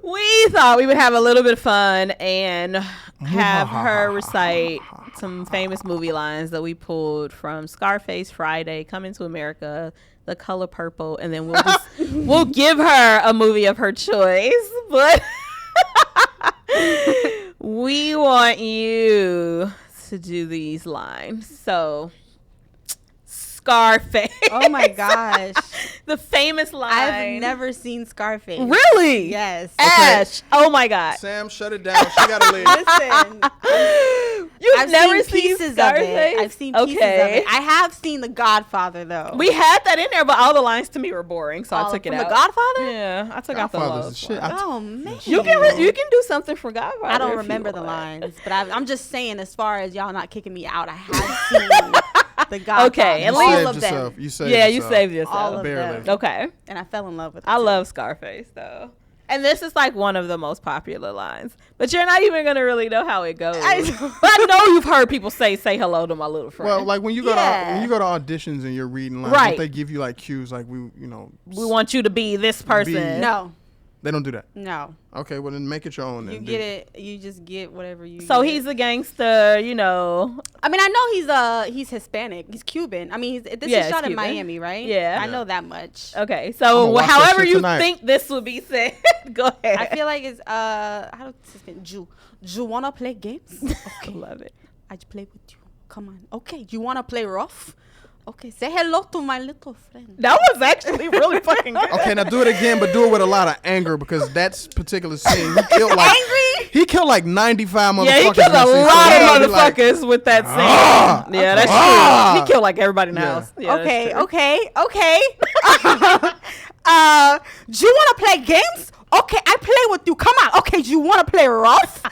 we thought we would have a little bit of fun and have her recite some famous movie lines that we pulled from Scarface, Friday, Coming to America, The Color Purple, and then we'll give her a movie of her choice. But we want you to do these lines. So Scarface.
Oh my gosh.
The famous line.
I've never seen Scarface.
Really?
Yes.
Ash. Oh my God.
Sam, shut it down. She gotta leave.
Listen,
You've
I've
never
seen pieces of
Scarface?
it. I've seen pieces of it. I have seen The Godfather though.
We had that in there, but all the lines to me were boring, so I took it
from
out.
The Godfather?
Yeah, I took out the
Godfather's
lowest
the shit.
one.
Oh man.
You can do something for Godfather.
I don't
if you
remember the
want.
lines, but I'm just saying, as far as y'all not kicking me out, I have seen The Godfather.
Okay, at
You
least-
all
saved
of
yourself.
them,
You saved
Yeah,
yourself.
you saved yourself.
all of
Barely.
them,
Okay.
and I fell in love with it.
I
too.
love Scarface though. And this is like one of the most popular lines. But you're not even going to really know how it goes. But I know you've heard people say hello to my little friend.
Well, like when you go
Yeah.
to auditions and you're reading lines,
Right.
don't they give you like cues like we
we want you to be this person.
No.
They don't do that.
No.
Okay, well then make it your own.
You
Then,
get it. You just get whatever you.
So
get.
he's a gangster, you know.
I mean, I know he's Hispanic. He's Cuban. I mean, this is shot in
Cuban.
Miami, right?
Yeah.
I know that much.
Okay,
I'ma
so
watch that
however
shit
you
tonight.
think this would be said, go ahead.
I feel like it's how to say you wanna play games?
I love it.
I just play with you. Come on. Okay. You wanna play rough? Okay. Say hello to my little friend.
That was actually really fucking good.
Okay, now do it again, but do it with a lot of anger because that particular scene, he killed like
Angry?
he killed like 95 motherfuckers.
Yeah, he killed
in
a
that scene.
lot
So
of
he had to be like,
motherfuckers with that scene. Yeah, that's true. He killed like everybody in the
Yeah.
house. Yeah,
Okay.
that's true.
Okay. Do you wanna play games? Okay, I play with you. Come on. Okay, do you wanna play rough?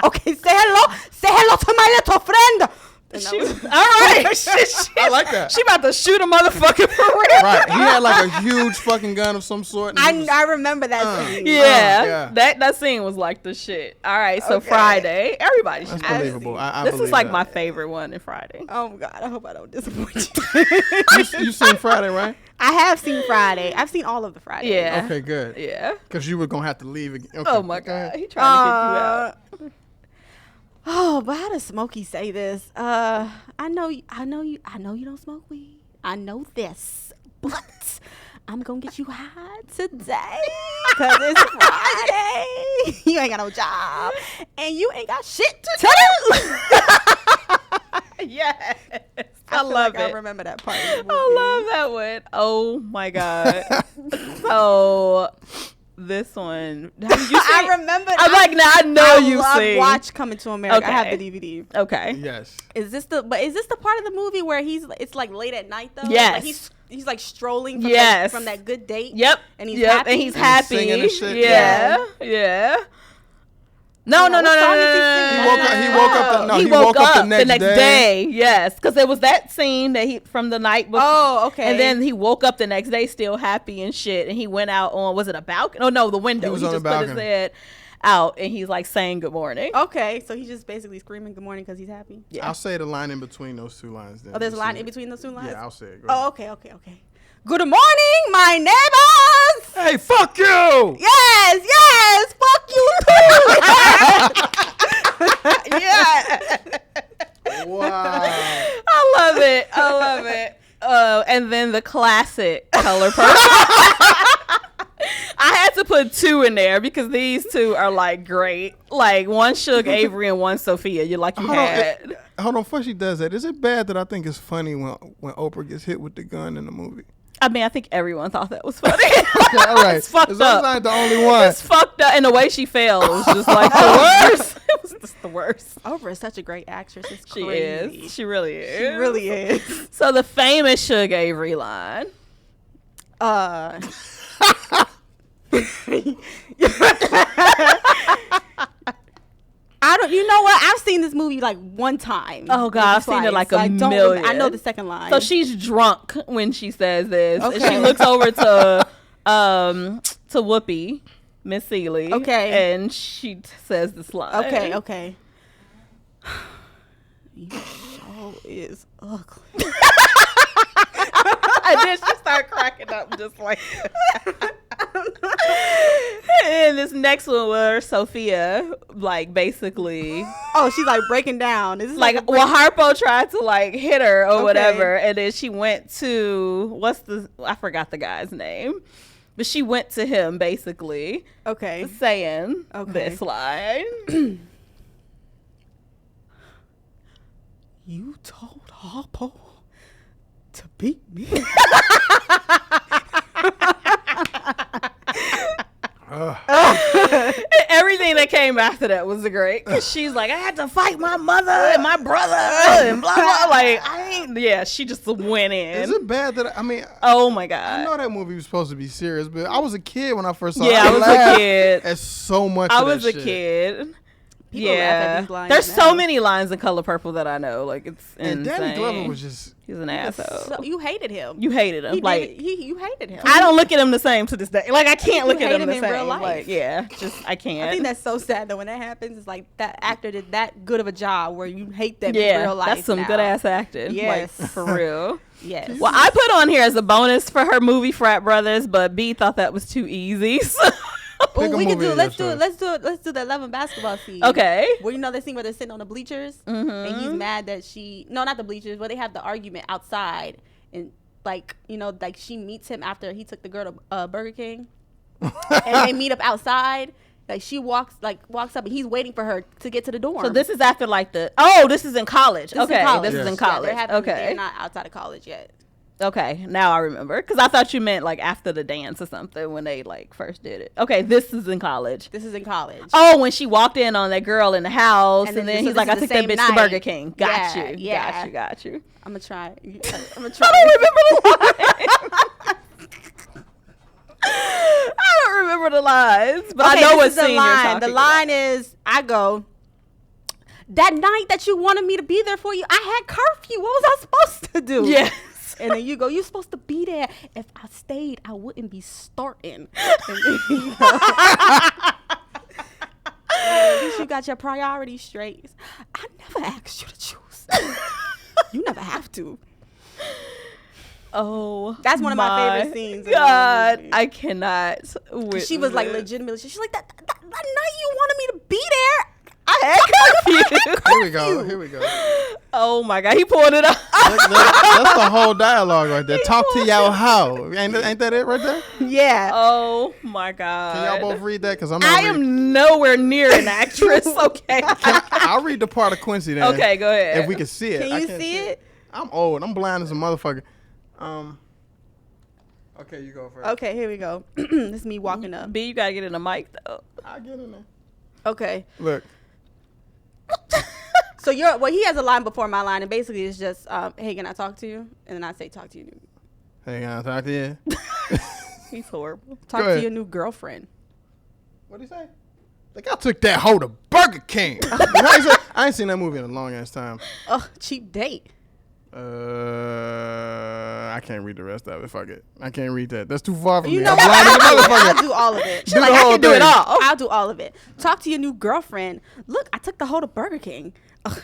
Okay, say hello. Say hello to my little friend.
All right.
I like that.
She about to shoot a motherfucker for real.
Right, he had like a huge fucking gun of some sort. and he was-
I remember that scene.
Yeah,
yeah.
that scene was like the shit. All right, so
Okay.
Friday, everybody should.
That's believable. I
This is
believe
like
that.
my favorite one in Friday.
Oh my God, I hope I don't disappoint you.
You seen Friday, right?
I have seen Friday. I've seen all of the Fridays.
Yeah.
Okay, good.
Yeah.
Because you were gonna have to leave again. Okay.
Oh my God, he trying to get you out.
Oh, but how does Smokey say this? I know you don't smoke weed. I know this, but I'm gonna get you high today because it's Friday. You ain't got no job and you ain't got shit to do.
Yes, I
feel
love
like
it.
I remember that part. Of the movie.
I love that one. Oh my God. So this one, have you seen?
I remember.
I'm like, now I know you've
love
seen.
Watch Coming to America. I have
Okay.
the DVD.
Okay.
Yes.
Is this the part of the movie where it's like late at night though?
Yes.
Like he's like strolling from,
Yes.
from that good date.
Yep.
And he's
yep.
happy.
And he's
And
happy.
singing and shit.
Yeah. Yeah. No,
Yeah,
no, no,
what
no,
song
no,
is he
no,
singing?
no,
He woke up the- no,
he
he
woke up the
next
next day. Yes, because there was that scene that he from the night before.
Oh, okay.
And then he woke up the next day still happy and shit, and he went out on, was it a balcony? Oh no, the window.
He was
He
on
just
the
put his
balcony.
head out, and he's like saying good morning.
Okay, so he's just basically screaming good morning because he's happy.
Yeah.
I'll say the line in between those two lines. Then
Oh, there's a
You
line
see
in
it.
between those two lines?
Yeah, I'll say it. Go
Oh,
ahead.
okay. Good morning, my neighbors.
Hey, fuck you!
Yes, fuck you too. Yeah.
Wow.
I love it. And then the classic color purple. I had to put two in there because these two are like great. Like one Suge Avery and one Sophia. You
Hold on,
had.
hold on. Before she does that, is it bad that I think it's funny when Oprah gets hit with the gun in the movie?
I mean, I think everyone thought that was funny.
Okay, all right.
It's fucked
As long as
up.
I ain't the only one.
It's fucked up. And the way she fell was just like the worst. It was just the worst.
Oprah is such a great actress. It's
She
crazy.
is. She really is.
She really is.
So the famous Suge Avery line.
You know what? I've seen this movie like one time.
Oh, God, I've seen it like a
I
million.
I know the second line.
So she's drunk when she says this. And
Okay.
she looks over to Whoopi, Miss Seeley.
Okay.
And she says this line.
Okay. You show is ugly.
And then she started cracking up just like that. And this next one where Sophia, like, basically,
Oh, she's like breaking down. Is this
like,
a
well, Harpo tried to, like, hit her or
Okay.
whatever. And then she went to, I forgot the guy's name. But she went to him, basically,
okay.
saying
Okay.
this line.
You told Harpo to beat me.
Everything that came after that was great. 'Cause she's like, I had to fight my mother and my brother and blah, blah. Like, she just went
Is
in.
it bad that I mean?
Oh, my
I
God.
know that movie was supposed to be serious, but I was a kid when I first saw it.
Yeah, I was a
laughed
kid.
At so much.
I
of
was
that
a
shit.
kid.
People laugh at these lines
There's
now.
so many lines in Color Purple that I know. Like, it's
And
insane.
Danny Glover was just.
He's an asshole.
So you hated him.
You hated him.
You hated him.
I don't look at him the same to this day. Like, I can't look
You
at
hate
him
him
the
in real
same.
life.
Like, yeah, I can't.
I think that's so sad though when that happens. It's like that actor did that good of a job where you hate them in
yeah,
real life.
that's some
now.
good ass acting.
Yes.
Like, for real.
Yes.
Well, I put on here as a bonus for her movie Frat Brothers, but B thought that was too easy. So
Pick a
we can
movie
do.
of
Let's do
your
it. Let's do the 11 basketball scene.
Okay.
Well, you know the scene where they're sitting on the bleachers, and he's mad that not the bleachers, but they have the argument outside, and like she meets him after he took the girl to Burger King, and they meet up outside. Like she walks up, and he's waiting for her to get to the dorm.
So this is after this is in college. This is in college.
Yeah,
Okay.
they're not outside of college yet.
Okay, now I remember, because I thought you meant like after the dance or something when they like first did it. Okay, this is in college.
This is in college.
Oh, when she walked in on that girl in the house, and then he's like, "I took that bitch to Burger King." Got you.
I'm gonna try.
I don't remember the line. I don't remember the lines, but I know what scene you're talking
The line is, I go, that night that you wanted me to be there for you, I had curfew. What was I supposed to do?
Yes.
And then you go, you're supposed to be there. If I stayed, I wouldn't be starting. And then, at least you got your priorities straight. I never asked you to choose. You never have to.
Oh,
that's one of my favorite scenes.
God, I cannot.
She was like legitimately. She's like that night you wanted me to be there.
I had curfew.
Here we go.
Oh my God, he pulled it up.
That's the whole dialogue right there. Talk to y'all how. Ain't that it right there?
Yeah.
Oh my God.
Can y'all both read that? Because
I am nowhere near an actress. Okay.
I'll read the part of Quincy then.
Okay, go ahead.
If we can see it.
Can you see it?
I'm old. I'm blind as a motherfucker. Okay, you go first.
Okay, here we go. This is me walking up.
B, you gotta get in the mic though.
I'll get in there.
Okay.
Look.
So he has a line before my line, and basically it's just, hey, can I talk to you? And then I say, talk to you.
Hey, can I talk to you?
He's horrible.
Talk to your new girlfriend.
What'd he say? Like, I took that hoe to Burger King. I ain't seen that movie in a long ass time.
Cheap date.
I can't read the rest of it. Fuck it. I can't read that. That's too far from me.
I'm
blind as a motherfucker.
I'll do all of it.
Do the whole thing.
Do it all.
I'll do all of it. Talk to your new girlfriend. Look, I took the hoe to Burger King.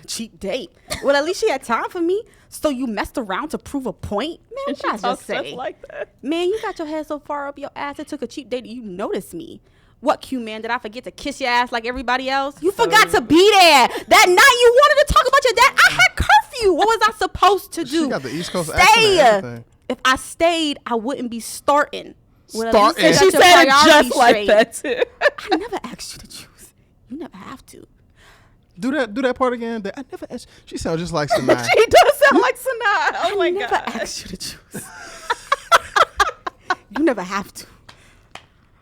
Cheap date. Well, at least she had time for me. So you messed around to prove a point? Man, what did I just say?
Like that.
Man, you got your head so far up your ass it took a cheap date that you noticed me. What, Q man? Did I forget to kiss your ass like everybody else? You forgot to be there. That night you wanted to talk about your dad. I had curfew. What was I supposed to do?
She got the East Coast accent and everything.
If I stayed, I wouldn't be starting.
Starting.
And she said it just like that too.
I never asked you to choose. You never have to.
Do that part again. I never asked. She sounds just like Sanaa.
She does sound like Sanaa. Oh my God.
I never asked you to choose. You never have to.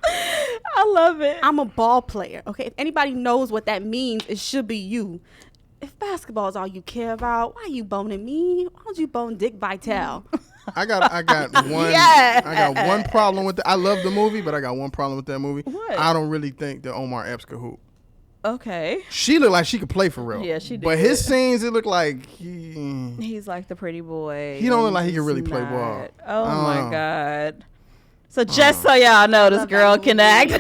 I love it.
I'm a ball player. Okay, if anybody knows what that means, it should be you. If basketball is all you care about, why are you boning me? Why don't you bone Dick Vitale?
I got one.
Yeah.
I got one problem with I love the movie, but I got one problem with that movie.
What?
I don't really think that Omar Epps could hoop.
Okay.
She looked like she could play for real.
Yeah, she did.
But his scenes, it looked like
he's like the pretty boy.
He don't look like he can really play ball.
Oh my God. So just so y'all know, this girl can act.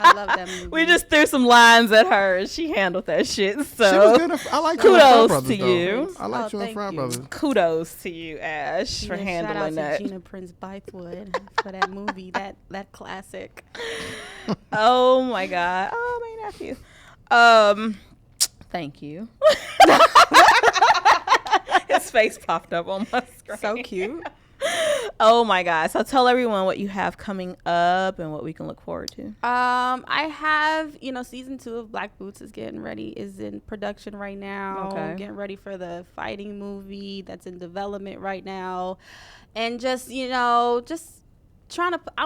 I love that movie.
We just threw some lines at her, and she handled that shit. So
she was good. I like
kudos to you.
I like you and Frat Brothers.
Kudos to you, Ash, for handling that.
Shout out to Gina Prince Bythewood for that movie, that classic.
Oh my God. Oh, my nephew. Thank you. His face popped up on my screen.
So cute.
Oh my God. So tell everyone what you have coming up and what we can look forward to.
I have, season 2 of Black Boots is in production right now.
Okay.
Getting ready for the fighting movie that's in development right now. And just I'm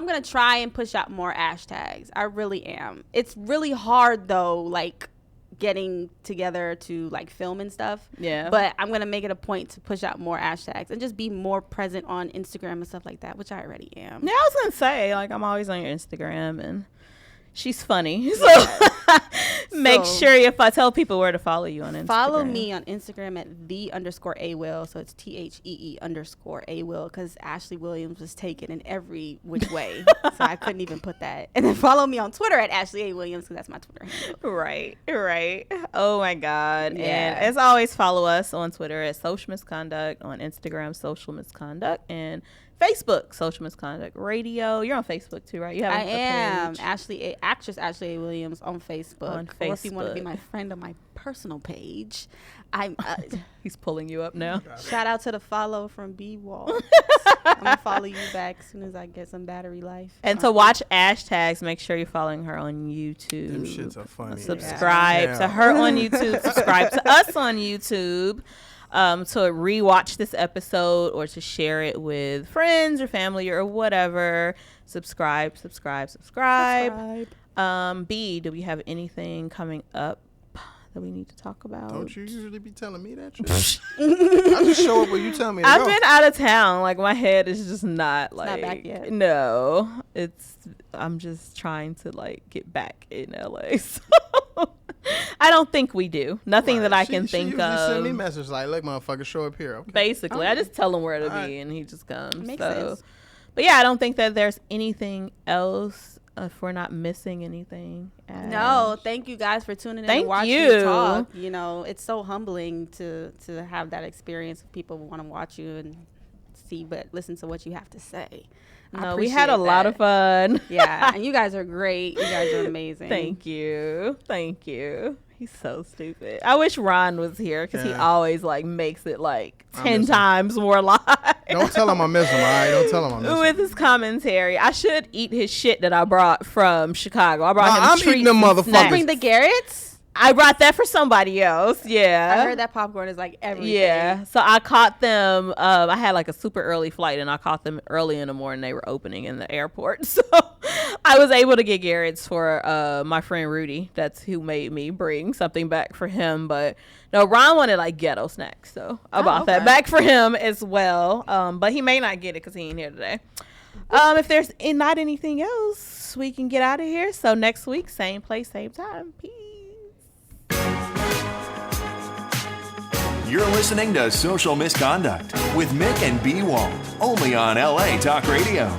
going to try and push out more hashtags. I really am. It's really hard though, like getting together to like film and stuff.
Yeah.
But I'm going to make it a point to push out more hashtags and just be more present on Instagram and stuff like that, which I already am.
Yeah, I was going to say, like, I'm always on your Instagram and she's funny. So Make
So-
sure if I tell people where to follow you on Instagram.
Follow me on Instagram at _AWill. So it's THEE_AWill, because Ashley Williams was taken in every which way. So I couldn't even put that. And then follow me on Twitter at Ashley A. Williams, because that's my Twitter handle.
Right. Oh my God.
Yeah.
And as always, follow us on Twitter at Social Misconduct, on Instagram, Social Misconduct, and Facebook, Social Misconduct Radio. You're on Facebook too, right? You have
I
a
am
page.
actress Ashley A. Williams on Facebook.
On
Or if you want to be
Facebook.
my friend on my personal page, I'm
He's pulling you up now.
shout out to the follow from B Walt. I'm gonna follow you back as soon as I get some battery life.
And to watch hashtags, make sure you're following her on YouTube.
Them shits are funny.
Subscribe
Yeah.
to her on YouTube. Subscribe to us on YouTube. To rewatch this episode or to share it with friends or family or whatever. Subscribe. B, do we have anything coming up that we need to talk about?
Don't you usually be telling me that shit? I just show up when you tell me to
I've
go.
been out of town. Like, my head is just not like
not back yet.
No, I'm just trying to like get back in LA. So I don't think we do. Nothing that I can think
she usually send me
of.
messages like, look, motherfucker, show up here. Okay.
Basically, I just tell him where to be,
Alright.
and he just comes.
Makes
so,
sense.
but yeah, I don't think that there's anything else. If we're not missing anything.
No, thank you guys for tuning in
Thank
and watching
you.
me talk. You know, it's so humbling to have that experience of people who want to watch you and listen to what you have to say. I
No, we had a
appreciate
lot
that.
of fun.
Yeah, and you guys are great. You guys are amazing.
Thank you. He's so stupid. I wish Ron was here because he
Yeah.
always like makes it like
I
10
miss him.
times more live.
Don't tell him I miss him, all right? Don't tell him I miss him.
With his commentary. I should eat his shit that I brought from Chicago. I brought
Nah,
him
I'm
treats
eating them
and
motherfuckers.
snacks.
Bring the Garrett's.
I brought that for somebody else. Yeah.
I heard that popcorn is like everything.
Yeah. So I caught them. I had like a super early flight and I caught them early in the morning. They were opening in the airport. So I was able to get Garrett's for my friend Rudy. That's who made me bring something back for him. But no, Ron wanted like ghetto snacks. So I bought that
okay.
back for him as well. But he may not get it because he ain't here today. If there's not anything else, we can get out of here. So next week, same place, same time. Peace.
You're listening to Social Misconduct with Mik and B Walt, only on LA Talk Radio.